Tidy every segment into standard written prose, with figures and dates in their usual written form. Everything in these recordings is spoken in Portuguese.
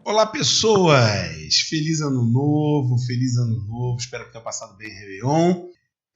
Olá, pessoas! Feliz ano novo, feliz ano novo. Espero que tenham passado bem Réveillon.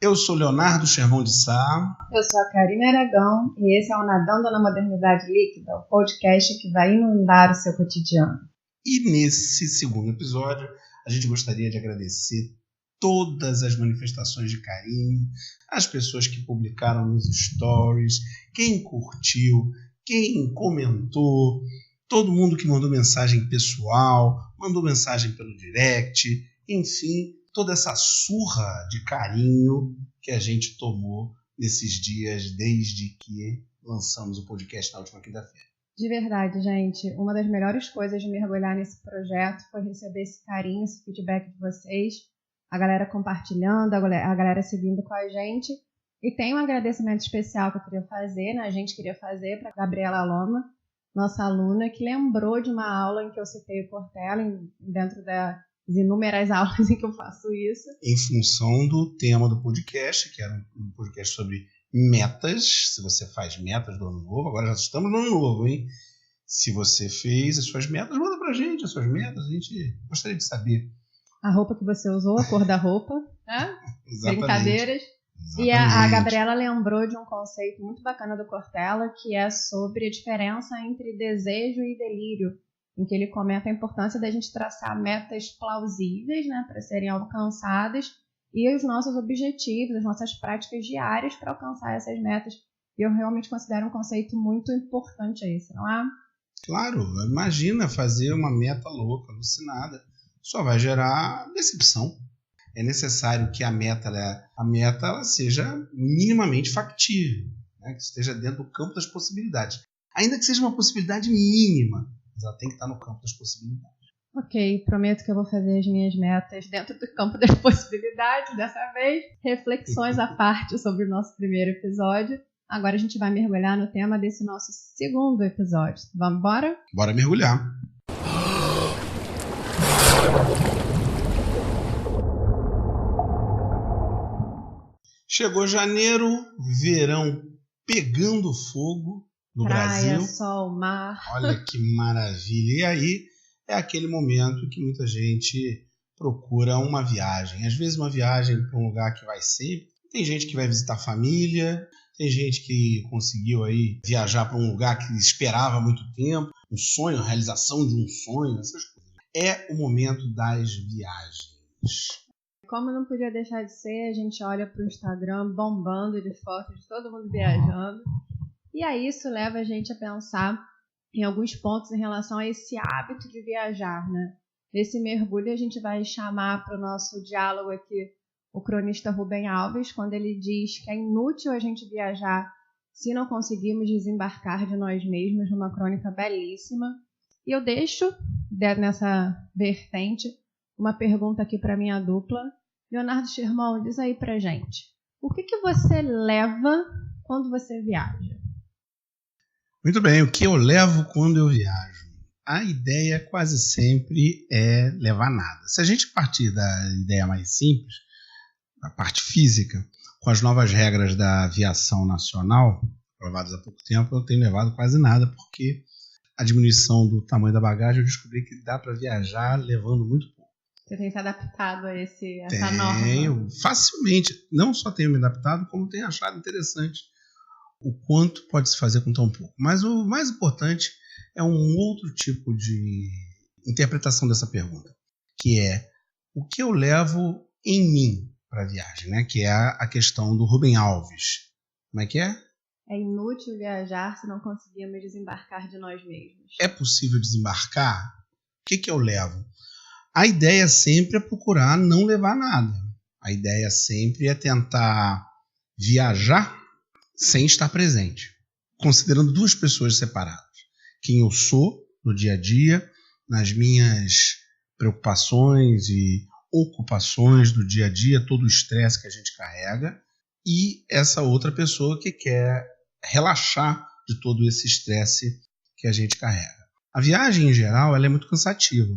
Eu sou Leonardo Sherman de Sá. Eu sou a Karina Aragão e esse é o Nadando na Modernidade Líquida, o podcast que vai inundar o seu cotidiano. E nesse segundo episódio, a gente gostaria de agradecer todas as manifestações de carinho, as pessoas que publicaram nos stories, quem curtiu, quem comentou, todo mundo que mandou mensagem pessoal, mandou mensagem pelo direct, enfim, toda essa surra de carinho que a gente tomou nesses dias desde que lançamos o podcast na última quinta-feira. De verdade, gente, uma das melhores coisas de mergulhar nesse projeto foi receber esse carinho, esse feedback de vocês, a galera compartilhando, a galera seguindo com a gente. E tem um agradecimento especial que eu queria fazer, né? A gente queria fazer para a Gabriela Loma, nossa aluna, que lembrou de uma aula em que eu citei o Cortella, dentro das inúmeras aulas em que eu faço isso. Em função do tema do podcast, que era um podcast sobre metas. Se você faz metas do ano novo, agora já estamos no ano novo, hein? Se você fez as suas metas, manda pra gente as suas metas, a gente gostaria de saber. A roupa que você usou, a cor da roupa, né? Brincadeiras. Exatamente. E a Gabriela lembrou de um conceito muito bacana do Cortella, que é sobre a diferença entre desejo e delírio, em que ele comenta a importância da gente traçar metas plausíveis, né, para serem alcançadas, e os nossos objetivos, as nossas práticas diárias para alcançar essas metas. E eu realmente considero um conceito muito importante esse, não é? Claro, imagina fazer uma meta louca, alucinada, só vai gerar decepção. É necessário que a meta ela seja minimamente factível, né? Que esteja dentro do campo das possibilidades. Ainda que seja uma possibilidade mínima, mas ela tem que estar no campo das possibilidades. Ok, prometo que eu vou fazer as minhas metas dentro do campo das possibilidades dessa vez. Reflexões à parte sobre o nosso primeiro episódio. Agora a gente vai mergulhar no tema desse nosso segundo episódio. Vamos embora? Bora mergulhar. Chegou janeiro, verão pegando fogo no Praia, Brasil. sol, mar. Olha que maravilha. E aí é aquele momento que muita gente procura uma viagem. Às vezes uma viagem para um lugar que vai sempre. Tem gente que vai visitar a família, tem gente que conseguiu aí viajar para um lugar que esperava há muito tempo, um sonho, a realização de um sonho, essas coisas. É o momento das viagens. Como não podia deixar de ser, a gente olha para o Instagram bombando de fotos de todo mundo viajando. E aí isso leva a gente a pensar em alguns pontos em relação a esse hábito de viajar, né? Nesse mergulho a gente vai chamar para o nosso diálogo aqui o cronista Rubem Alves, quando ele diz que é inútil a gente viajar se não conseguirmos desembarcar de nós mesmos, numa crônica belíssima. E eu deixo nessa vertente uma pergunta aqui para minha dupla. Leonardo Sherman, diz aí pra gente, o que você leva quando você viaja? Muito bem, o que eu levo quando eu viajo? A ideia quase sempre é levar nada. Se a gente partir da ideia mais simples, a parte física, com as novas regras da aviação nacional, aprovadas há pouco tempo, eu tenho levado quase nada, porque a diminuição do tamanho da bagagem eu descobri que dá para viajar levando muito pouco. Você tem se adaptado a essa norma? Tenho, facilmente. Não só tenho me adaptado, como tenho achado interessante o quanto pode se fazer com tão pouco. Mas o mais importante é um outro tipo de interpretação dessa pergunta, que é o que eu levo em mim para a viagem, né? Que é a questão do Rubem Alves. Como é que é? É inútil viajar se não conseguirmos desembarcar de nós mesmos. É possível desembarcar? O que eu levo? A ideia sempre é procurar não levar nada. A ideia sempre é tentar viajar sem estar presente, considerando duas pessoas separadas. Quem eu sou no dia a dia, nas minhas preocupações e ocupações do dia a dia, todo o estresse que a gente carrega, e essa outra pessoa que quer relaxar de todo esse estresse que a gente carrega. A viagem, em geral, ela é muito cansativa.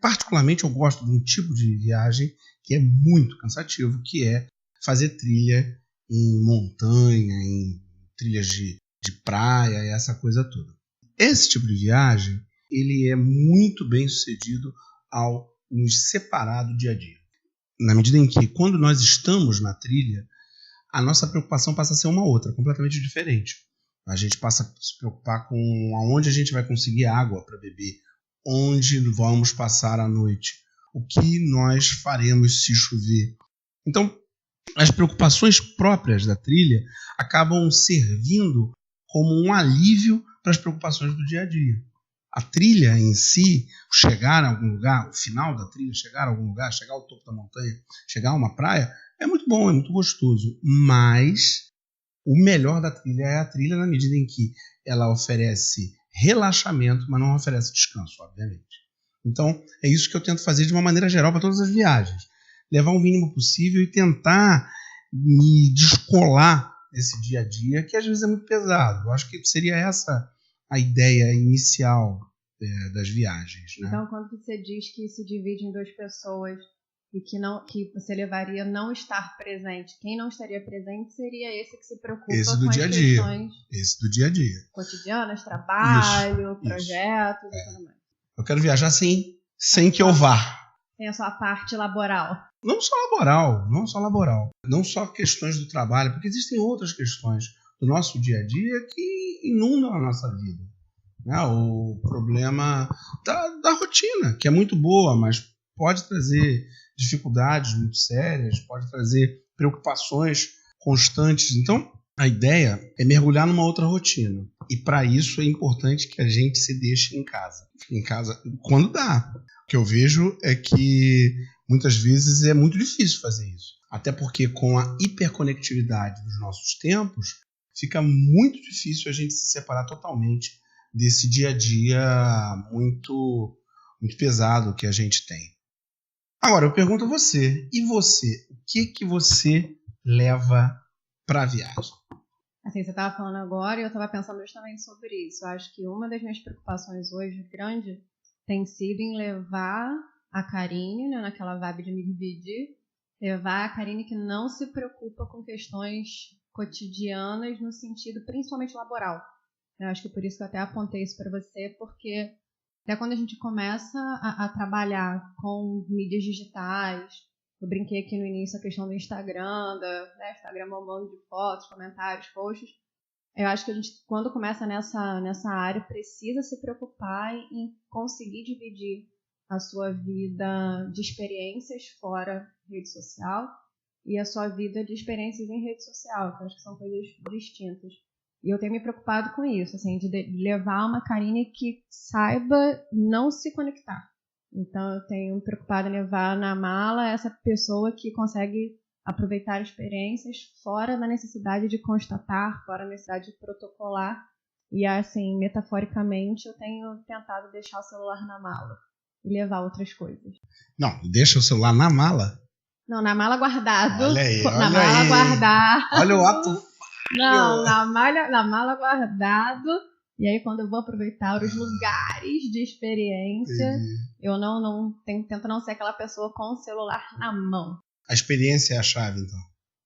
Particularmente, eu gosto de um tipo de viagem que é muito cansativo, que é fazer trilha em montanha, em trilhas de praia e essa coisa toda. Esse tipo de viagem ele é muito bem sucedido ao nos separar do dia a dia. Na medida em que, quando nós estamos na trilha, a nossa preocupação passa a ser uma outra, completamente diferente. A gente passa a se preocupar com aonde a gente vai conseguir água para beber, onde vamos passar a noite, o que nós faremos se chover. Então, as preocupações próprias da trilha acabam servindo como um alívio para as preocupações do dia a dia. A trilha em si, chegar a algum lugar, o final da trilha, chegar a algum lugar, chegar ao topo da montanha, chegar a uma praia, é muito bom, é muito gostoso. Mas o melhor da trilha é a trilha na medida em que ela oferece relaxamento, mas não oferece descanso, obviamente. Então, é isso que eu tento fazer de uma maneira geral para todas as viagens. Levar o mínimo possível e tentar me descolar desse dia a dia, que às vezes é muito pesado. Eu acho que seria essa a ideia inicial das viagens. Né? Então, quando você diz que se divide em duas pessoas e que você levaria não estar presente, quem não estaria presente seria esse que se preocupa esse com do as dia a dia. questões Esse do dia a dia. cotidianas, trabalho, projetos e tudo mais. Eu quero viajar sem que eu vá. Tem a sua parte laboral. Não só laboral. Não só questões do trabalho, porque existem outras questões do nosso dia a dia que inundam a nossa vida. Né? O problema da rotina, que é muito boa, mas pode trazer dificuldades muito sérias, pode trazer preocupações constantes. Então, a ideia é mergulhar numa outra rotina. E para isso é importante que a gente se deixe em casa. Em casa quando dá. O que eu vejo é que muitas vezes é muito difícil fazer isso. Até porque com a hiperconectividade dos nossos tempos, fica muito difícil a gente se separar totalmente desse dia a dia muito, muito pesado que a gente tem. Agora, eu pergunto a você, e você? O que você leva para a viagem? Assim, você estava falando agora e eu estava pensando justamente sobre isso. Eu acho que uma das minhas preocupações hoje, grande, tem sido em levar a Karine, né, naquela vibe de me dividir, levar a Karine que não se preocupa com questões cotidianas no sentido principalmente laboral. Eu acho que por isso que eu até apontei isso para você, porque até quando a gente começa a trabalhar com mídias digitais, eu brinquei aqui no início a questão do Instagram, Instagram bombando de fotos, comentários, posts. Eu acho que a gente, quando começa nessa área, precisa se preocupar em conseguir dividir a sua vida de experiências fora rede social e a sua vida de experiências em rede social, que eu acho que são coisas distintas. E eu tenho me preocupado com isso, assim, de levar uma Karine que saiba não se conectar. Então, eu tenho me preocupado em levar na mala essa pessoa que consegue aproveitar experiências fora da necessidade de constatar, fora da necessidade de protocolar. E, assim, metaforicamente, eu tenho tentado deixar o celular na mala e levar outras coisas. Não, deixa o celular na mala? Não, na mala guardado. Olha aí, na mala guardado. Olha o ato. Não, na mala guardado. E aí, quando eu vou aproveitar os lugares de experiência, eu tento não ser aquela pessoa com o celular na mão. A experiência é a chave, então?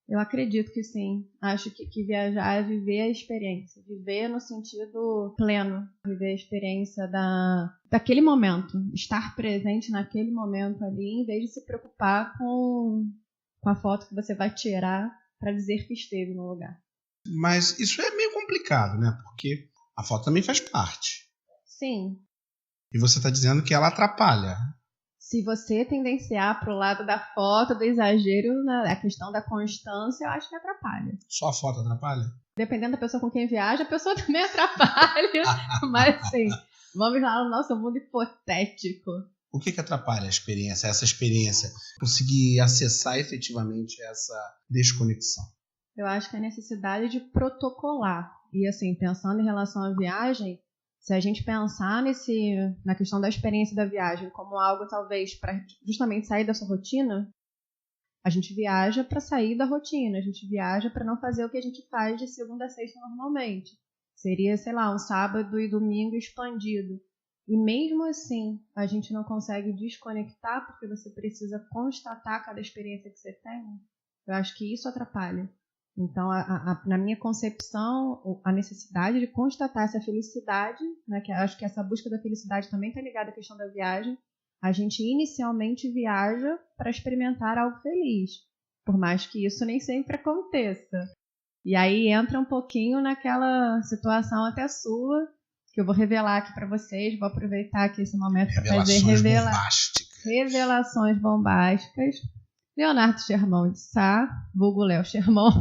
Eu acredito que sim. Acho que viajar é viver a experiência. Viver no sentido pleno. Viver a experiência daquele momento. Estar presente naquele momento ali, em vez de se preocupar com a foto que você vai tirar para dizer que esteve no lugar. Mas isso é meio complicado, né? Porque a foto também faz parte. Sim. E você está dizendo que ela atrapalha. Se você tendenciar para o lado da foto, do exagero, a questão da constância, eu acho que atrapalha. Só a foto atrapalha? Dependendo da pessoa com quem viaja, a pessoa também atrapalha. Mas, assim, vamos lá no nosso mundo hipotético. O que atrapalha a experiência, essa experiência? Conseguir acessar efetivamente essa desconexão? Eu acho que a necessidade de protocolar. E, assim, pensando em relação à viagem, se a gente pensar na questão da experiência da viagem como algo, talvez, para justamente sair da sua rotina, a gente viaja para sair da rotina, a gente viaja para não fazer o que a gente faz de segunda a sexta normalmente. Seria, sei lá, um sábado e domingo expandido. E mesmo assim, a gente não consegue desconectar porque você precisa constatar cada experiência que você tem. Eu acho que isso atrapalha. Então, na minha concepção, a necessidade de constatar essa felicidade, né, que acho que essa busca da felicidade também está ligada à questão da viagem. A gente inicialmente viaja para experimentar algo feliz, por mais que isso nem sempre aconteça. E aí entra um pouquinho naquela situação até sua, que eu vou revelar aqui para vocês, vou aproveitar aqui esse momento para fazer revelações bombásticas. Leonardo Sherman de Sá, vulgo Léo Sherman,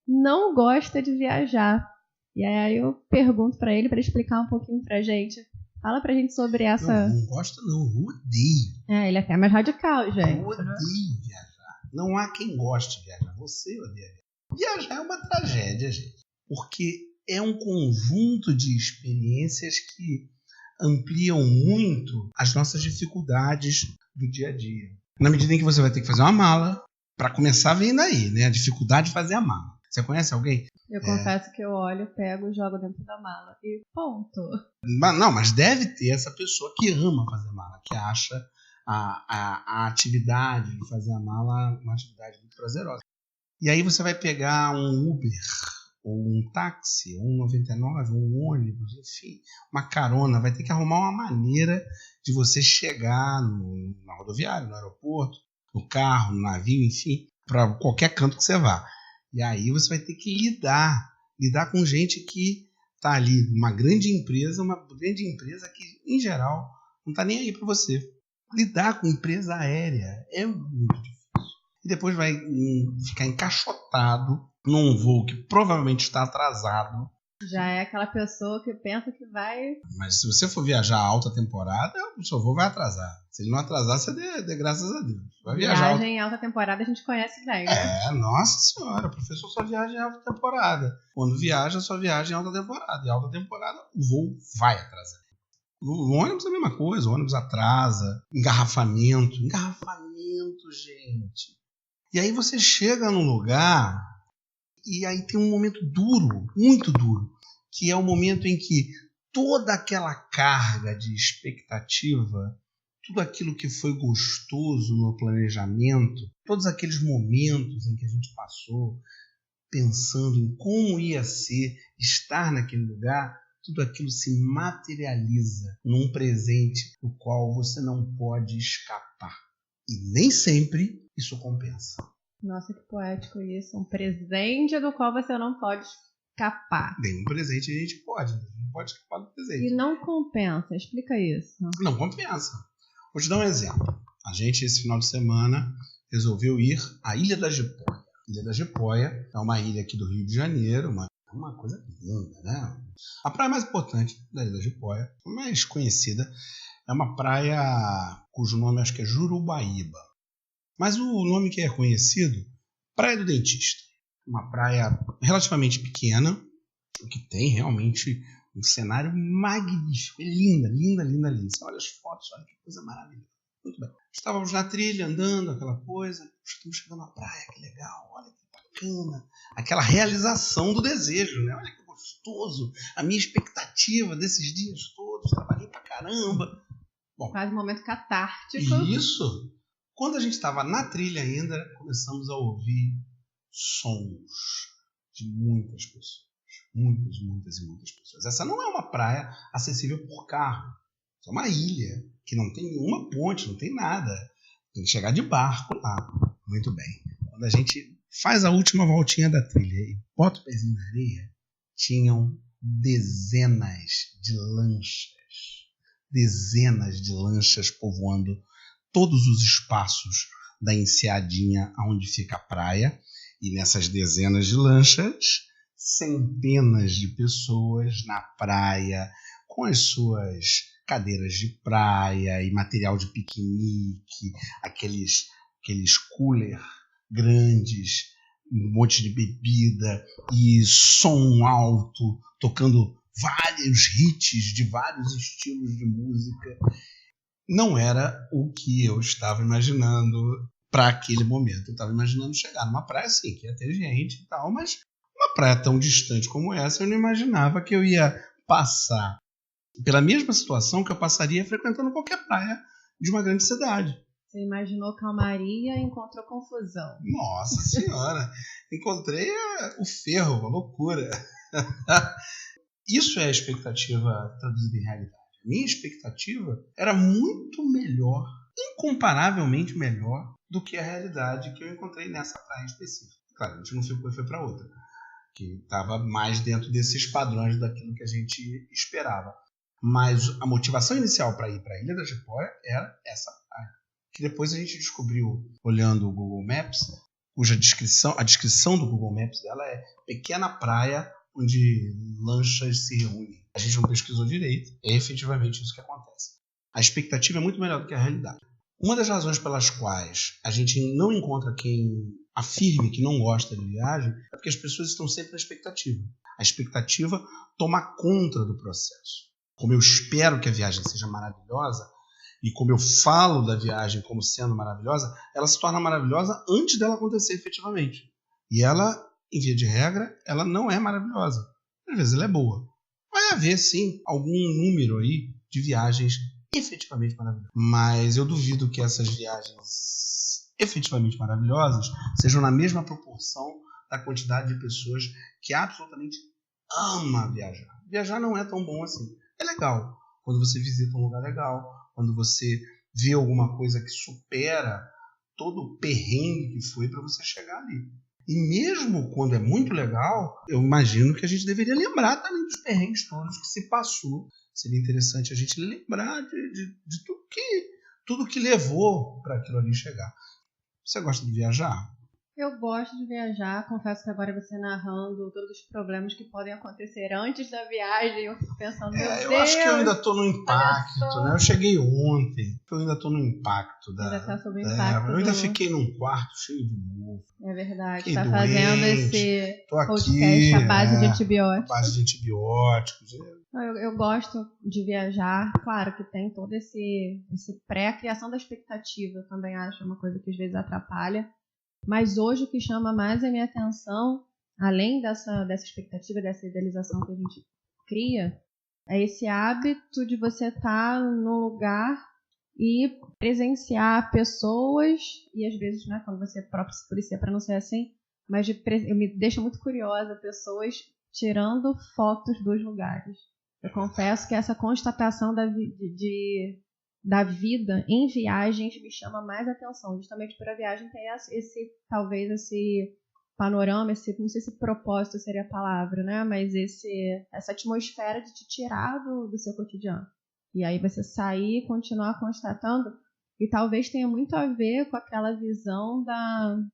não gosta de viajar. E aí eu pergunto para ele explicar um pouquinho pra gente. Fala pra gente sobre essa... Não gosta não, eu odeio. Ele é até mais radical, gente. Eu odeio viajar. Não há quem goste de viajar. Você odeia viajar. Viajar é uma tragédia, gente. Porque é um conjunto de experiências que ampliam muito as nossas dificuldades do dia a dia. Na medida em que você vai ter que fazer uma mala, para começar vem daí, né? A dificuldade de fazer a mala. Você conhece alguém? Eu confesso que eu olho, pego e jogo dentro da mala. E ponto. Não, mas deve ter essa pessoa que ama fazer mala, que acha a atividade de fazer a mala uma atividade muito prazerosa. E aí você vai pegar um Uber, ou um táxi, ou um 99, ou um ônibus, enfim, uma carona. Vai ter que arrumar uma maneira de você chegar na rodoviária, no aeroporto, no carro, no navio, enfim, para qualquer canto que você vá. E aí você vai ter que lidar com gente que está ali numa grande empresa que, em geral, não está nem aí para você. Lidar com empresa aérea é muito difícil. E depois vai ficar encaixotado num voo que provavelmente está atrasado. Já é aquela pessoa que pensa que vai... Mas se você for viajar a alta temporada, o seu voo vai atrasar. Se ele não atrasar, você dê graças a Deus. Vai viagem em alta temporada a gente conhece bem, né? Nossa senhora, o professor só viaja em alta temporada. Quando viaja, só viaja em alta temporada. E alta temporada, o voo vai atrasar. O ônibus é a mesma coisa, o ônibus atrasa. Engarrafamento, gente. E aí você chega num lugar e aí tem um momento duro, muito duro, que é o momento em que toda aquela carga de expectativa, tudo aquilo que foi gostoso no planejamento, todos aqueles momentos em que a gente passou pensando em como ia ser estar naquele lugar, tudo aquilo se materializa num presente do qual você não pode escapar. E nem sempre isso compensa. Nossa, que poético isso. Um presente do qual você não pode escapar. Nenhum presente a gente não pode escapar do presente. E não compensa, explica isso. Não compensa. Vou te dar um exemplo. A gente, esse final de semana, resolveu ir à Ilha da Jipoia. Ilha da Jipoia é uma ilha aqui do Rio de Janeiro, uma coisa linda, né? A praia mais importante da Ilha da Jipoia, a mais conhecida, é uma praia cujo nome acho que é Jurubaíba. Mas o nome que é conhecido, Praia do Dentista. Uma praia relativamente pequena, que tem realmente um cenário magnífico. É linda, linda, linda, linda. Você olha as fotos, olha que coisa maravilhosa. Muito bem. Estávamos na trilha, andando, aquela coisa. Estamos chegando na praia, que legal, olha que bacana. Aquela realização do desejo, né? Olha que gostoso. A minha expectativa desses dias todos, trabalhei pra caramba. Bom, quase um momento catártico. Isso. Quando a gente estava na trilha ainda, começamos a ouvir sons de muitas pessoas. Muitas e muitas pessoas. Essa não é uma praia acessível por carro. É uma ilha que não tem nenhuma ponte, não tem nada. Tem que chegar de barco lá. Muito bem. Quando a gente faz a última voltinha da trilha e bota o pezinho na areia, tinham dezenas de lanchas povoando todos os espaços da enseadinha onde fica a praia. E nessas dezenas de lanchas, centenas de pessoas na praia, com as suas cadeiras de praia e material de piquenique, aqueles cooler grandes, um monte de bebida e som alto, tocando vários hits de vários estilos de música. Não era o que eu estava imaginando para aquele momento. Eu estava imaginando chegar numa praia assim, que ia ter gente e tal, mas uma praia tão distante como essa, eu não imaginava que eu ia passar pela mesma situação que eu passaria frequentando qualquer praia de uma grande cidade. Você imaginou calmaria e encontrou confusão. Nossa Senhora! Encontrei o ferro, a loucura. Isso é a expectativa traduzida em realidade. A minha expectativa era muito melhor, incomparavelmente melhor, do que a realidade que eu encontrei nessa praia específica. Claro, a gente não ficou e foi para outra, que estava mais dentro desses padrões daquilo que a gente esperava. Mas a motivação inicial para ir para a Ilha da Jipoia era essa praia, que depois a gente descobriu olhando o Google Maps, cuja a descrição do Google Maps dela é pequena praia onde lanchas se reúnem. A gente não pesquisou direito, é efetivamente isso que acontece. A expectativa é muito melhor do que a realidade. Uma das razões pelas quais a gente não encontra quem afirme que não gosta de viagem é porque as pessoas estão sempre na expectativa. A expectativa toma conta do processo. Como eu espero que a viagem seja maravilhosa, e como eu falo da viagem como sendo maravilhosa, ela se torna maravilhosa antes dela acontecer efetivamente. E ela, em via de regra, ela não é maravilhosa. Às vezes ela é boa. Vai haver, sim, algum número aí de viagens efetivamente maravilhosas. Mas eu duvido que essas viagens efetivamente maravilhosas sejam na mesma proporção da quantidade de pessoas que absolutamente ama viajar. Viajar não é tão bom assim. É legal quando você visita um lugar legal, quando você vê alguma coisa que supera todo o perrengue que foi para você chegar ali. E mesmo quando é muito legal, eu imagino que a gente deveria lembrar também dos perrengues todos que se passou. Seria interessante a gente lembrar de tudo que levou para aquilo ali chegar. Você gosta de viajar? Eu gosto de viajar, confesso que agora você narrando todos os problemas que podem acontecer antes da viagem, eu fico pensando, meu Deus... Eu acho que eu ainda estou no impacto, né? Eu cheguei ontem, eu ainda estou no impacto. Ainda está sob o impacto eu ainda fiquei num quarto cheio de mofo. É verdade, fiquei está doente, fazendo esse podcast aqui, à base de antibióticos. À base de antibióticos. Eu gosto de viajar, claro que tem todo esse pré-criação da expectativa, eu também acho uma coisa que às vezes atrapalha. Mas hoje o que chama mais a minha atenção, além dessa expectativa, dessa idealização que a gente cria, é esse hábito de você estar num lugar e presenciar pessoas, e às vezes, né, quando você é próprio polícia para não ser assim, mas me deixa muito curiosa pessoas tirando fotos dos lugares. Eu confesso que essa constatação da vida em viagens me chama mais atenção, justamente por a viagem ter talvez esse panorama, não sei se propósito seria a palavra, né? Mas essa atmosfera de te tirar do seu cotidiano. E aí você sair e continuar constatando, e talvez tenha muito a ver com aquela visão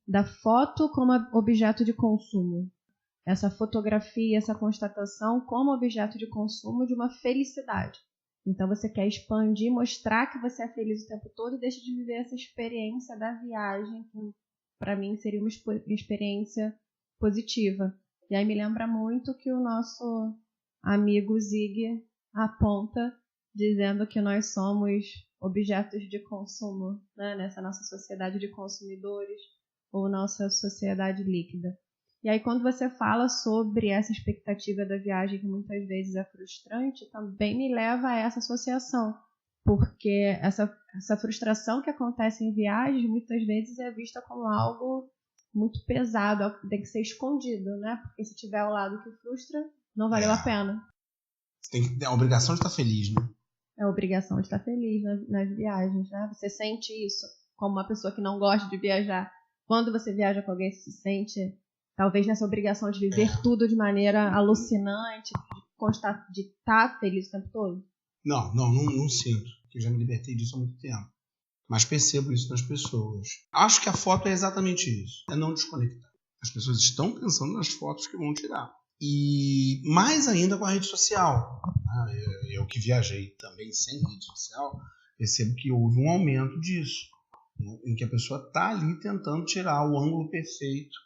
da foto como objeto de consumo. Essa fotografia, essa constatação como objeto de consumo de uma felicidade. Então você quer expandir, mostrar que você é feliz o tempo todo e deixa de viver essa experiência da viagem, que para mim seria uma experiência positiva. E aí me lembra muito que o nosso amigo Zig aponta, dizendo que nós somos objetos de consumo, né? Nessa nossa sociedade de consumidores ou nossa sociedade líquida. E aí, quando você fala sobre essa expectativa da viagem, que muitas vezes é frustrante, também me leva a essa associação. Porque essa frustração que acontece em viagens, muitas vezes é vista como algo muito pesado, algo que tem que ser escondido, né? Porque se tiver ao lado que frustra, não valeu a pena. Você tem a obrigação de estar feliz, né? É a obrigação de estar feliz nas viagens, né? Você sente isso como uma pessoa que não gosta de viajar. Quando você viaja com alguém, você se sente... Talvez nessa obrigação de viver tudo de maneira alucinante, de estar feliz o tempo todo? Não sinto, porque eu já me libertei disso há muito tempo. Mas percebo isso nas pessoas. Acho que a foto é exatamente isso, é não desconectar. As pessoas estão pensando nas fotos que vão tirar. E mais ainda com a rede social. Eu que viajei também sem rede social, percebo que houve um aumento disso, né, em que a pessoa está ali tentando tirar o ângulo perfeito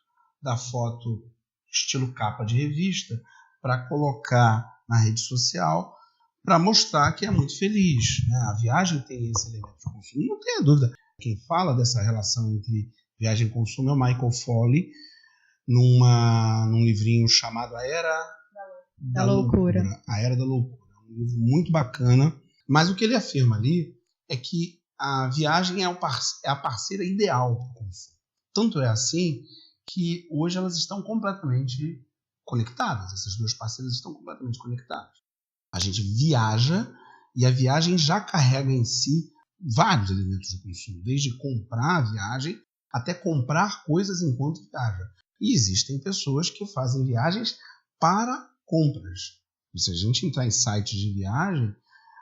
da foto estilo capa de revista para colocar na rede social para mostrar que é muito feliz, né? A viagem tem esse elemento de consumo, não tenha dúvida. Quem fala dessa relação entre viagem e consumo é o Michael Foley, num livrinho chamado A Era da Loucura. A Era da Loucura. Um livro muito bacana, mas o que ele afirma ali é que a viagem é a parceira ideal para o consumo. Tanto é assim que hoje elas estão completamente conectadas. Essas duas parceiras estão completamente conectadas. A gente viaja e a viagem já carrega em si vários elementos de consumo, desde comprar a viagem até comprar coisas enquanto viaja. E existem pessoas que fazem viagens para compras. E se a gente entrar em sites de viagem,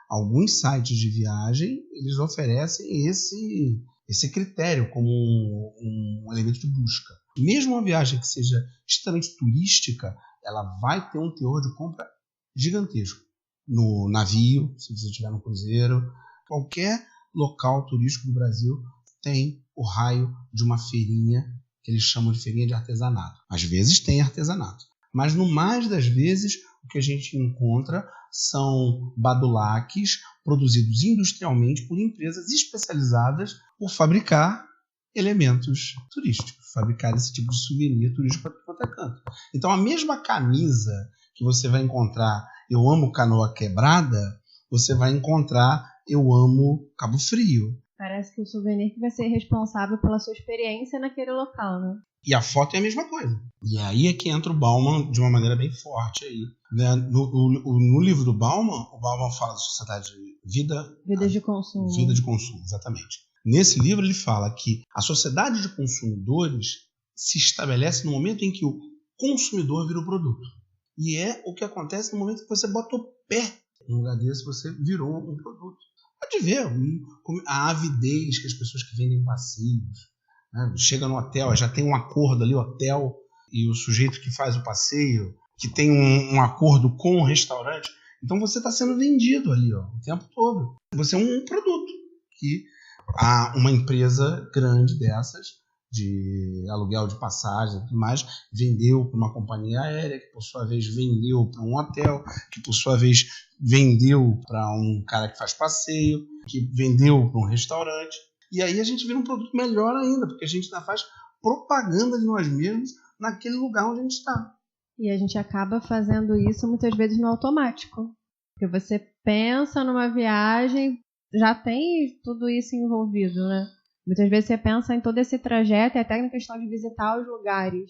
alguns sites de viagem eles oferecem esse critério como um elemento de busca. Mesmo uma viagem que seja extremamente turística, ela vai ter um teor de compra gigantesco. No navio, se você estiver no cruzeiro, qualquer local turístico do Brasil tem o raio de uma feirinha que eles chamam de feirinha de artesanato. Às vezes tem artesanato, mas no mais das vezes o que a gente encontra são badulaques produzidos industrialmente por empresas especializadas por fabricar elementos turísticos, fabricar esse tipo de souvenir turístico para quanto é canto. Então a mesma camisa que você vai encontrar Eu Amo Canoa Quebrada, você vai encontrar Eu Amo Cabo Frio. Parece que o souvenir que vai ser responsável pela sua experiência naquele local, né? E a foto é a mesma coisa. E aí é que entra o Bauman de uma maneira bem forte aí. Né? No livro do Bauman, o Bauman fala de sociedade de vida de consumo. Vida de consumo, exatamente. Nesse livro ele fala que a sociedade de consumidores se estabelece no momento em que o consumidor vira o produto. E é o que acontece no momento que você bota o pé num lugar desse, você virou um produto. Pode ver a avidez que as pessoas que vendem passeios, né? Chega no hotel, já tem um acordo ali, o hotel e o sujeito que faz o passeio, que tem um acordo com o restaurante. Então você está sendo vendido ali, ó, o tempo todo. Você é um produto que uma empresa grande dessas, de aluguel de passagem e tudo mais, vendeu para uma companhia aérea, que por sua vez vendeu para um hotel, que por sua vez vendeu para um cara que faz passeio, que vendeu para um restaurante. E aí a gente vira um produto melhor ainda, porque a gente ainda faz propaganda de nós mesmos naquele lugar onde a gente está. E a gente acaba fazendo isso muitas vezes no automático. Porque você pensa numa viagem, já tem tudo isso envolvido, né? Muitas vezes você pensa em todo esse trajeto e até na questão de visitar os lugares.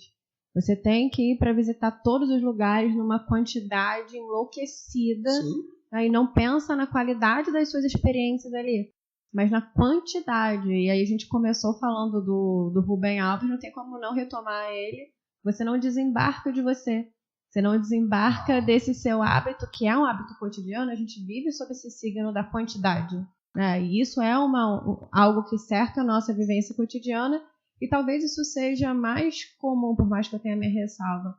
Você tem que ir para visitar todos os lugares numa quantidade enlouquecida. Sim. Aí não pensa na qualidade das suas experiências ali, mas na quantidade. E aí a gente começou falando do Rubem Alves, não tem como não retomar ele. Você não desembarca de você. Você não desembarca desse seu hábito, que é um hábito cotidiano. A gente vive sob esse signo da quantidade. E isso é algo que cerca a nossa vivência cotidiana, e talvez isso seja mais comum, por mais que eu tenha minha ressalva,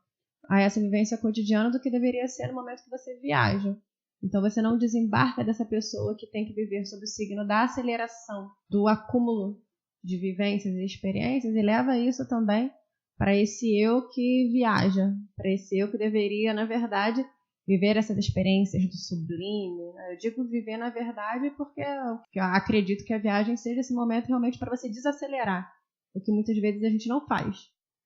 a essa vivência cotidiana do que deveria ser no momento que você viaja. Então você não desembarca dessa pessoa que tem que viver sob o signo da aceleração, do acúmulo de vivências e experiências, e leva isso também para esse eu que viaja, para esse eu que deveria, na verdade, viver essas experiências do sublime. Eu digo viver na verdade porque eu acredito que a viagem seja esse momento realmente para você desacelerar, o que muitas vezes a gente não faz.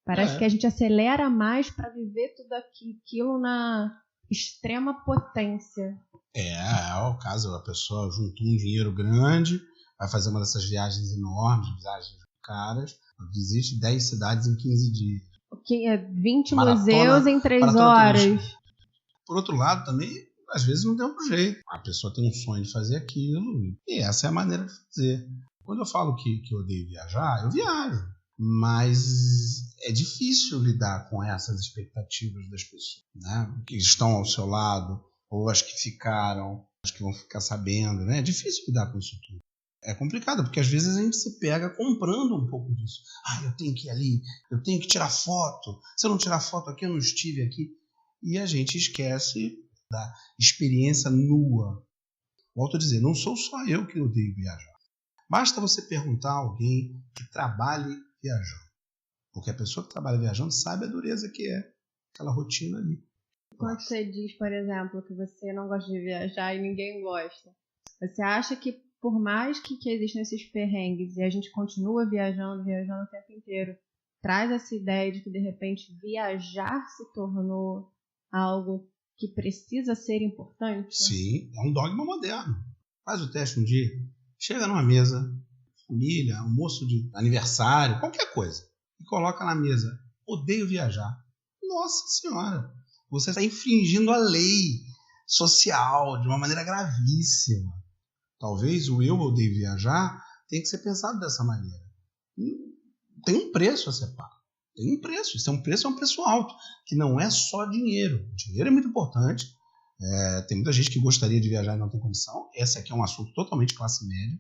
Parece que a gente acelera mais para viver tudo aquilo na extrema potência. É o caso, a pessoa juntou um dinheiro grande, vai fazer uma dessas viagens enormes, viagens caras, visite 10 cidades em 15 dias. 20 museus em 3 horas. Por outro lado, também, às vezes não tem outro jeito. A pessoa tem um sonho de fazer aquilo e essa é a maneira de fazer. Quando eu falo que eu odeio viajar, eu viajo. Mas é difícil lidar com essas expectativas das pessoas, né? Que estão ao seu lado, ou as que ficaram, as que vão ficar sabendo, né? É difícil lidar com isso tudo. É complicado, porque às vezes a gente se pega comprando um pouco disso. Eu tenho que ir ali, eu tenho que tirar foto. Se eu não tirar foto aqui, eu não estive aqui. E a gente esquece da experiência nua. Volto a dizer, não sou só eu que odeio viajar. Basta você perguntar a alguém que trabalhe viajando. Porque a pessoa que trabalha viajando sabe a dureza que é aquela rotina ali. Quando você diz, por exemplo, que você não gosta de viajar e ninguém gosta, você acha que por mais que existam esses perrengues e a gente continua viajando o tempo inteiro, traz essa ideia de que de repente viajar se tornou algo que precisa ser importante? Sim, é um dogma moderno. Faz o teste um dia. chega numa mesa, família, almoço de aniversário, qualquer coisa, e coloca na mesa, odeio viajar. Nossa Senhora, você está infringindo a lei social de uma maneira gravíssima. Talvez o eu odeio viajar tenha que ser pensado dessa maneira. Tem um preço a ser pago. Tem um preço. Isso é um preço alto, que não é só dinheiro. Dinheiro é muito importante. Tem muita gente que gostaria de viajar e não tem condição. Esse aqui é um assunto totalmente classe média.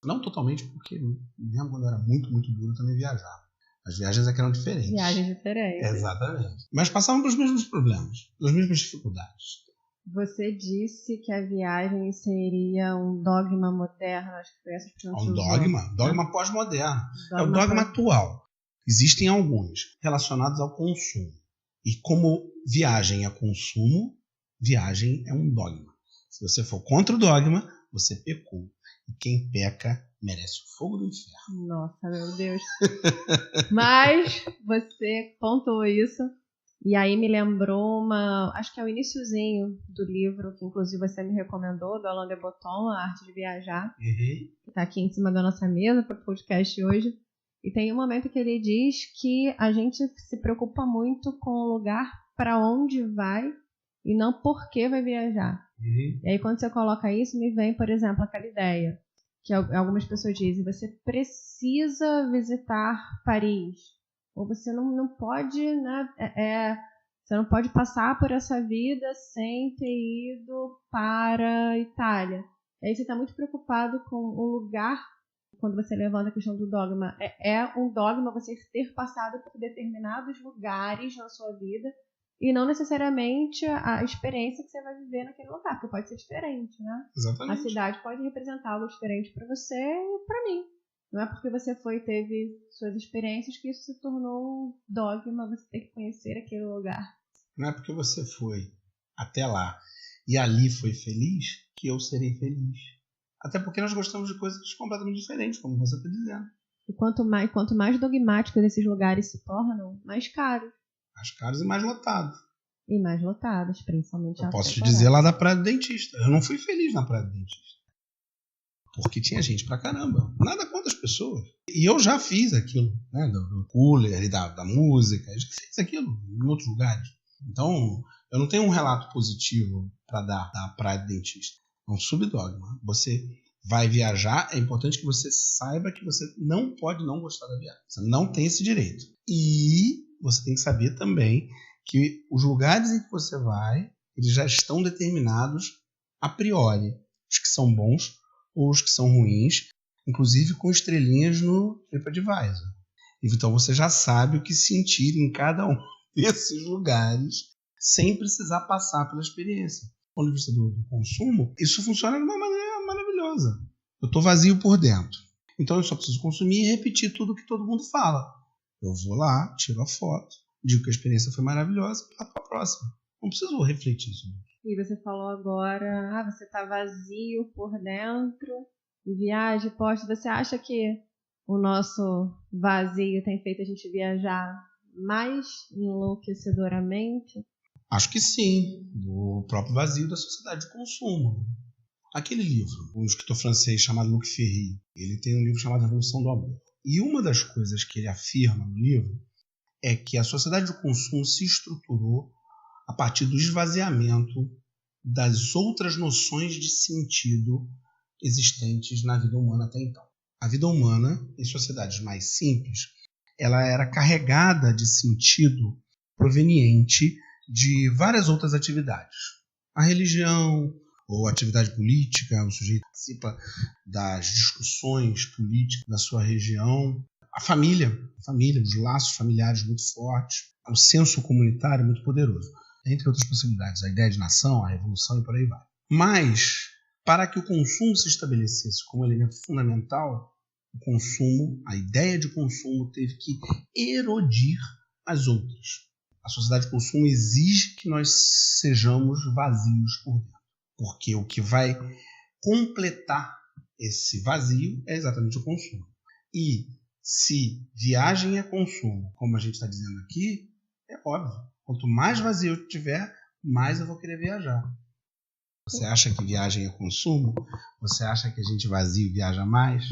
Não totalmente, porque mesmo quando eu era muito, muito duro, eu também viajava. As viagens aqui eram diferentes. Viagens diferentes. Exatamente. Mas passavam pelos mesmos problemas, pelas mesmas dificuldades. Você disse que a viagem seria um dogma moderno, acho que foi essa que você Um dogma pós-moderno. É o dogma atual. Existem alguns relacionados ao consumo. E como viagem é consumo, viagem é um dogma. Se você for contra o dogma, você pecou. E quem peca merece o fogo do inferno. Nossa, meu Deus. Mas você pontuou isso. E aí me lembrou acho que é o iniciozinho do livro, que inclusive você me recomendou, do Alain de Botton, A Arte de Viajar, que está aqui em cima da nossa mesa para o podcast hoje. E tem um momento que ele diz que a gente se preocupa muito com o lugar para onde vai e não por que vai viajar. E aí quando você coloca isso, me vem, por exemplo, aquela ideia que algumas pessoas dizem, você precisa visitar Paris. Ou você não pode, né, você não pode passar por essa vida sem ter ido para a Itália. E aí você está muito preocupado com o lugar, quando você levanta a questão do dogma. É um dogma você ter passado por determinados lugares na sua vida e não necessariamente a experiência que você vai viver naquele lugar, porque pode ser diferente, né? Exatamente. A cidade pode representar algo diferente para você e para mim. Não é porque você foi e teve suas experiências que isso se tornou um dogma, você tem que conhecer aquele lugar. Não é porque você foi até lá e ali foi feliz que eu serei feliz. Até porque nós gostamos de coisas completamente diferentes, como você está dizendo. E quanto mais dogmáticos esses lugares se tornam, mais caros. Mais caros e mais lotados. E mais lotados, principalmente. Eu posso te dizer lá da Praia do Dentista. Eu não fui feliz na Praia do Dentista. Porque tinha gente pra caramba. Nada contra as pessoas. E eu já fiz aquilo, né? Do cooler e da música. Eu já fiz aquilo em outros lugares. Então, eu não tenho um relato positivo para dar da Praia do Dentista. É um subdogma. Você vai viajar, é importante que você saiba que você não pode não gostar da viagem. Você não tem esse direito. E você tem que saber também que os lugares em que você vai, eles já estão determinados a priori. Os que são bons ou os que são ruins, inclusive com estrelinhas no TripAdvisor. Então você já sabe o que sentir em cada um desses lugares sem precisar passar pela experiência. Do ponto de vista do consumo, isso funciona de uma maneira maravilhosa. Eu estou vazio por dentro. Então eu só preciso consumir e repetir tudo que todo mundo fala. Eu vou lá, tiro a foto, digo que a experiência foi maravilhosa e passo para a próxima. Não preciso refletir sobre isso. E você falou agora, você está vazio por dentro, e viagem, posta. Você acha que o nosso vazio tem feito a gente viajar mais enlouquecedoramente? Acho que sim, o próprio vazio da sociedade de consumo. Aquele livro, um escritor francês chamado Luc Ferry, ele tem um livro chamado Revolução do Amor. E uma das coisas que ele afirma no livro é que a sociedade de consumo se estruturou a partir do esvaziamento das outras noções de sentido existentes na vida humana até então. A vida humana, em sociedades mais simples, ela era carregada de sentido proveniente de várias outras atividades. A religião, ou atividade política, o sujeito participa das discussões políticas da sua região. A família, os laços familiares muito fortes, o senso comunitário muito poderoso. Entre outras possibilidades, a ideia de nação, a revolução e por aí vai. Mas, para que o consumo se estabelecesse como elemento fundamental, o consumo, a ideia de consumo teve que erodir as outras. A sociedade de consumo exige que nós sejamos vazios por dentro, porque o que vai completar esse vazio é exatamente o consumo. E se viagem é consumo, como a gente está dizendo aqui, é óbvio. Quanto mais vazio eu tiver, mais eu vou querer viajar. Você acha que viagem é consumo? Você acha que a gente vazio viaja mais?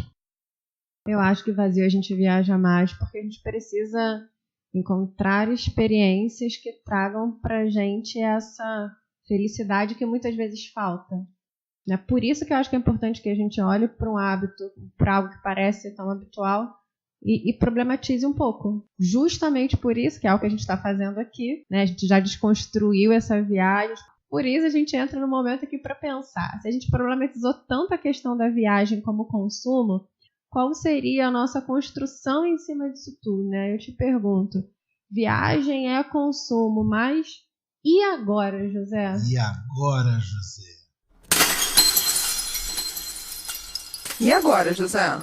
Eu acho que vazio a gente viaja mais porque a gente precisa encontrar experiências que tragam pra gente essa felicidade que muitas vezes falta. Né? Por isso que eu acho que é importante que a gente olhe para um hábito, para algo que parece tão habitual e problematize um pouco. Justamente por isso, que é o que a gente está fazendo aqui, né? A gente já desconstruiu essa viagem. Por isso a gente entra no momento aqui para pensar. Se a gente problematizou tanto a questão da viagem como consumo, qual seria a nossa construção em cima disso tudo? Né? Eu te pergunto, viagem é consumo, mas e agora, José? E agora, José? E agora, José?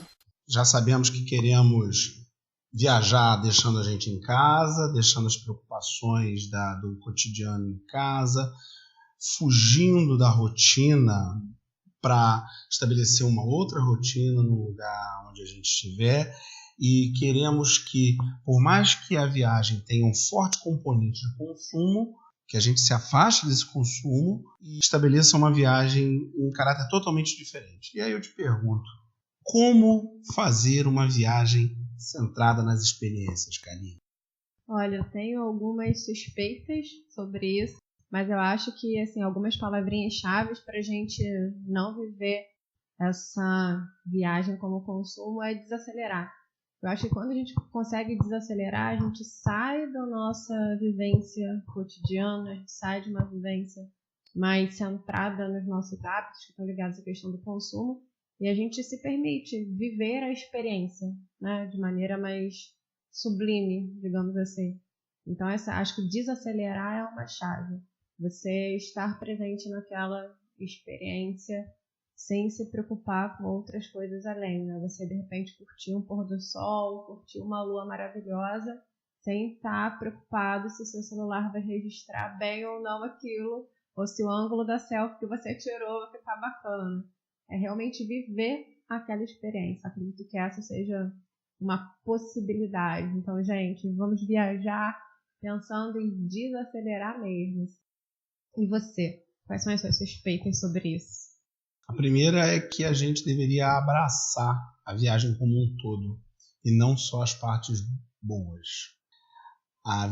Já sabemos que queremos viajar deixando a gente em casa, deixando as preocupações do cotidiano em casa, fugindo da rotina para estabelecer uma outra rotina no lugar onde a gente estiver, e queremos que, por mais que a viagem tenha um forte componente de consumo, que a gente se afaste desse consumo e estabeleça uma viagem em um caráter totalmente diferente. E aí eu te pergunto, como fazer uma viagem centrada nas experiências, Karine? Olha, eu tenho algumas suspeitas sobre isso, mas eu acho que assim, algumas palavrinhas-chave para a gente não viver essa viagem como consumo é desacelerar. Eu acho que quando a gente consegue desacelerar, a gente sai da nossa vivência cotidiana, a gente sai de uma vivência mais centrada nos nossos hábitos, que estão ligados à questão do consumo, e a gente se permite viver a experiência, né, de maneira mais sublime, digamos assim. Então, acho que desacelerar é uma chave. Você estar presente naquela experiência sem se preocupar com outras coisas além, né? Você, de repente, curtir um pôr do sol, curtir uma lua maravilhosa, sem estar preocupado se o seu celular vai registrar bem ou não aquilo, ou se o ângulo da selfie que você tirou vai ficar bacana. É realmente viver aquela experiência. Acredito que essa seja uma possibilidade. Então, gente, vamos viajar pensando em desacelerar mesmo. E você? Quais são as suas suspeitas sobre isso? A primeira é que a gente deveria abraçar a viagem como um todo e não só as partes boas. As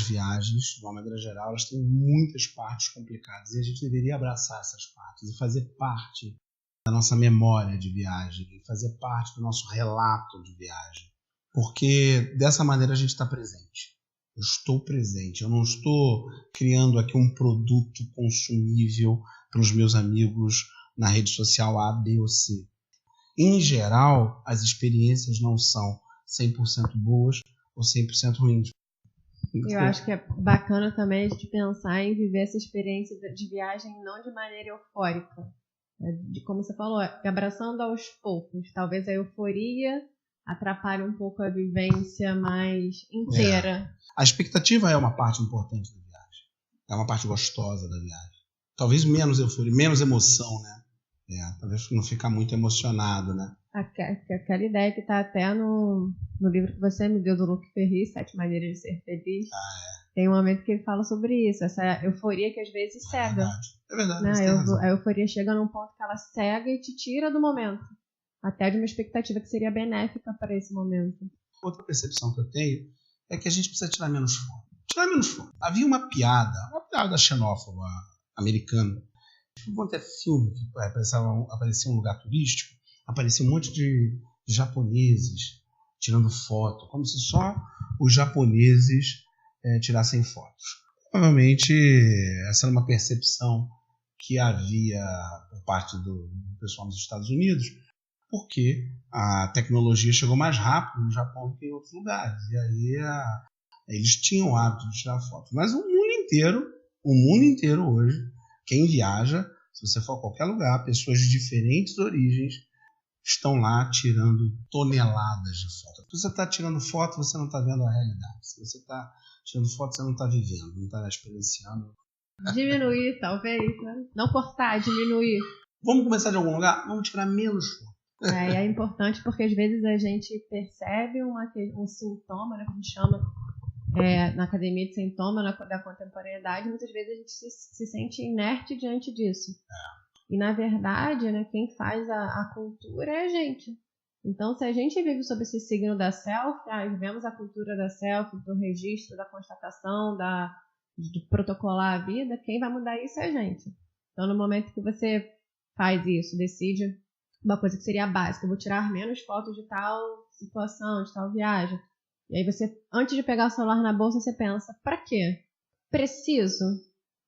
viagens, de uma maneira geral, elas têm muitas partes complicadas e a gente deveria abraçar essas partes e fazer parte da nossa memória de viagem, e fazer parte do nosso relato de viagem, porque dessa maneira a gente está presente. Eu estou presente, eu não estou criando aqui um produto consumível para os meus amigos na rede social A, B ou C. Em geral, as experiências não são 100% boas ou 100% ruins. Eu acho que é bacana também a gente pensar em viver essa experiência de viagem não de maneira eufórica. De, como você falou, abraçando aos poucos. Talvez a euforia atrapalhe um pouco a vivência mais inteira. A expectativa é uma parte importante da viagem. É uma parte gostosa da viagem. Talvez menos euforia, menos emoção, né? Talvez não ficar muito emocionado, né? Aquela ideia que está até no livro que você me deu do Luc Ferry, 7 Maneiras de Ser Feliz. Tem um momento que ele fala sobre isso, essa euforia que às vezes cega. É verdade. Né? A euforia chega num ponto que ela cega e te tira do momento. Até de uma expectativa que seria benéfica para esse momento. Outra percepção que eu tenho é que a gente precisa tirar menos foto. Havia uma piada xenófoba americana. Quando é filme que aparecia um lugar turístico, aparecia um monte de japoneses tirando foto, como se só os japoneses tirassem fotos. Provavelmente essa era uma percepção que havia por parte do pessoal nos Estados Unidos, porque a tecnologia chegou mais rápido no Japão do que em outros lugares. E aí eles tinham o hábito de tirar fotos. Mas o mundo inteiro hoje, quem viaja, se você for a qualquer lugar, pessoas de diferentes origens estão lá tirando toneladas de fotos. Se você está tirando foto, você não está vendo a realidade. Se você está tirando foto, você não está vivendo, não está experienciando. Diminuir, talvez, né? Não cortar, diminuir. Vamos começar de algum lugar? Vamos tirar menos foto. É importante porque às vezes a gente percebe um sintoma, né, que a gente chama na academia de sintoma da contemporaneidade, muitas vezes a gente se sente inerte diante disso. E, na verdade, né, quem faz a cultura é a gente. Então, se a gente vive sob esse signo da self, vivemos a cultura da self, do registro, da constatação, de protocolar a vida, quem vai mudar isso é a gente. Então, no momento que você faz isso, decide uma coisa que seria básica, eu vou tirar menos fotos de tal situação, de tal viagem. E aí você, antes de pegar o celular na bolsa, você pensa, pra quê? Preciso?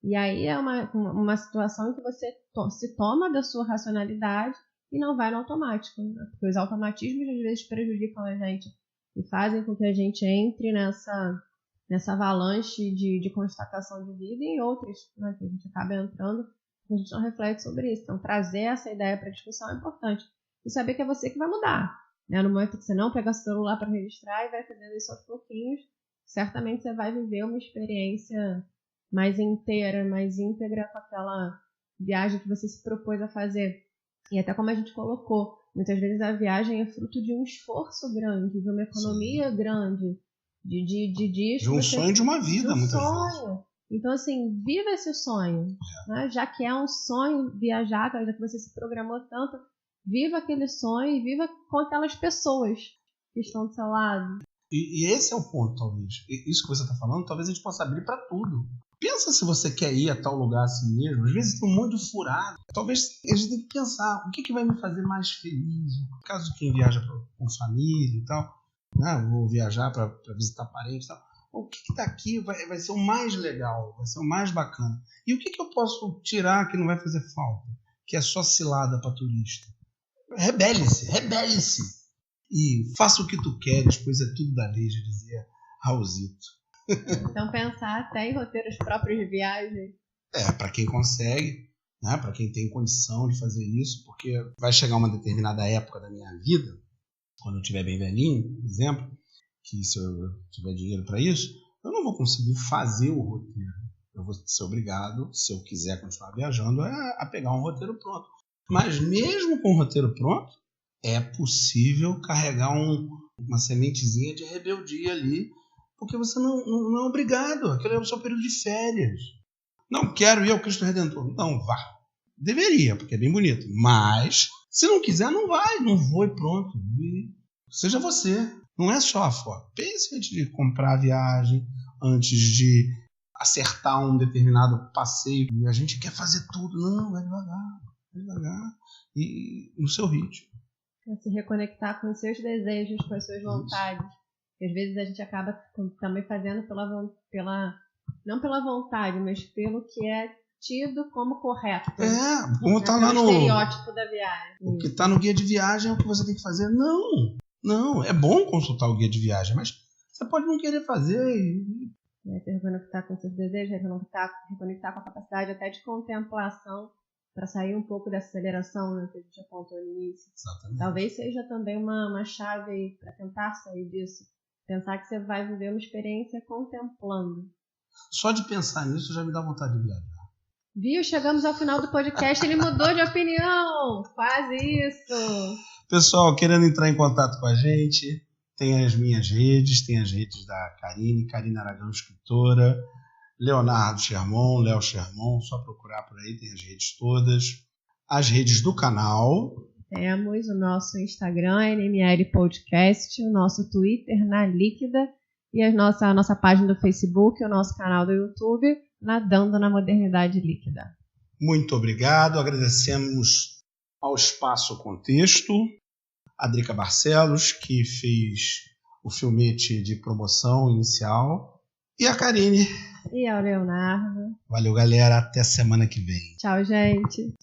E aí é uma situação em que você se toma da sua racionalidade e não vai no automático, né? Porque os automatismos às vezes prejudicam a gente e fazem com que a gente entre nessa avalanche de constatação de vida e em outras, né, que a gente acaba entrando, a gente não reflete sobre isso. Então, trazer essa ideia para a discussão é importante. E saber que é você que vai mudar. Né? No momento que você não pega o celular para registrar e vai fazendo isso aos pouquinhos, certamente você vai viver uma experiência mais inteira, mais íntegra com aquela viagem que você se propôs a fazer. E até como a gente colocou, muitas vezes a viagem é fruto de um esforço grande, de uma economia grande, de um sonho de uma vida, muitas vezes. Então, assim, viva esse sonho. Né? Já que é um sonho viajar, já que você se programou tanto, viva aquele sonho e viva com aquelas pessoas que estão do seu lado. E esse é o ponto, talvez. Isso que você está falando, talvez a gente possa abrir para tudo. Pensa se você quer ir a tal lugar assim mesmo. Às vezes tem um monte de furado. Talvez a gente tenha que pensar, o que vai me fazer mais feliz? No caso de quem viaja com família e tal, né? Vou viajar para visitar parentes e tal. O que daqui vai ser o mais legal, vai ser o mais bacana? E o que eu posso tirar que não vai fazer falta? Que é só cilada para turista? Rebele-se. E faça o que tu queres, pois é tudo da lei, já dizia Raulzito. Então pensar até em roteiros próprios de viagem. Para quem consegue, né? Para quem tem condição de fazer isso, porque vai chegar uma determinada época da minha vida, quando eu estiver bem velhinho, por exemplo, que se eu tiver dinheiro para isso, eu não vou conseguir fazer o roteiro. Eu vou ser obrigado, se eu quiser continuar viajando, a pegar um roteiro pronto. Mas mesmo com o roteiro pronto, é possível carregar uma sementezinha de rebeldia ali, porque você não é obrigado. Aquele é o seu período de férias. Não quero ir ao Cristo Redentor. Não, vá. Deveria, porque é bem bonito. Mas, se não quiser, não vai. Não vou e pronto. E seja você. Não é só a foto. Pense antes de comprar a viagem, antes de acertar um determinado passeio. E a gente quer fazer tudo. Não, vai devagar. E no seu ritmo. Se reconectar com os seus desejos, com as suas vontades. Às vezes a gente acaba também fazendo não pela vontade, mas pelo que é tido como correto. Como está lá no estereótipo da viagem. O que está no guia de viagem é o que você tem que fazer. Não, é bom consultar o guia de viagem, mas você pode não querer fazer. Se reconectar com seus desejos, reconectar com a capacidade até de contemplação, para sair um pouco dessa aceleração, né, que a gente apontou no início. Exatamente. Talvez seja também uma chave para tentar sair disso. Pensar que você vai viver uma experiência contemplando. Só de pensar nisso já me dá vontade de viajar. Viu? Chegamos ao final do podcast, ele mudou de opinião. Faz isso. Pessoal, querendo entrar em contato com a gente, tem as minhas redes, tem as redes da Karine Aragão, escritora, Leonardo Sherman, Léo Sherman, só procurar por aí, tem as redes todas. As redes do canal. Temos o nosso Instagram, NML Podcast, o nosso Twitter, Na Líquida, e a nossa página do Facebook, o nosso canal do YouTube, Nadando na Modernidade Líquida. Muito obrigado, agradecemos ao Espaço Contexto, a Drica Barcelos, que fez o filmete de promoção inicial, e a Karine. E ao Leonardo. Valeu, galera. Até semana que vem. Tchau, gente.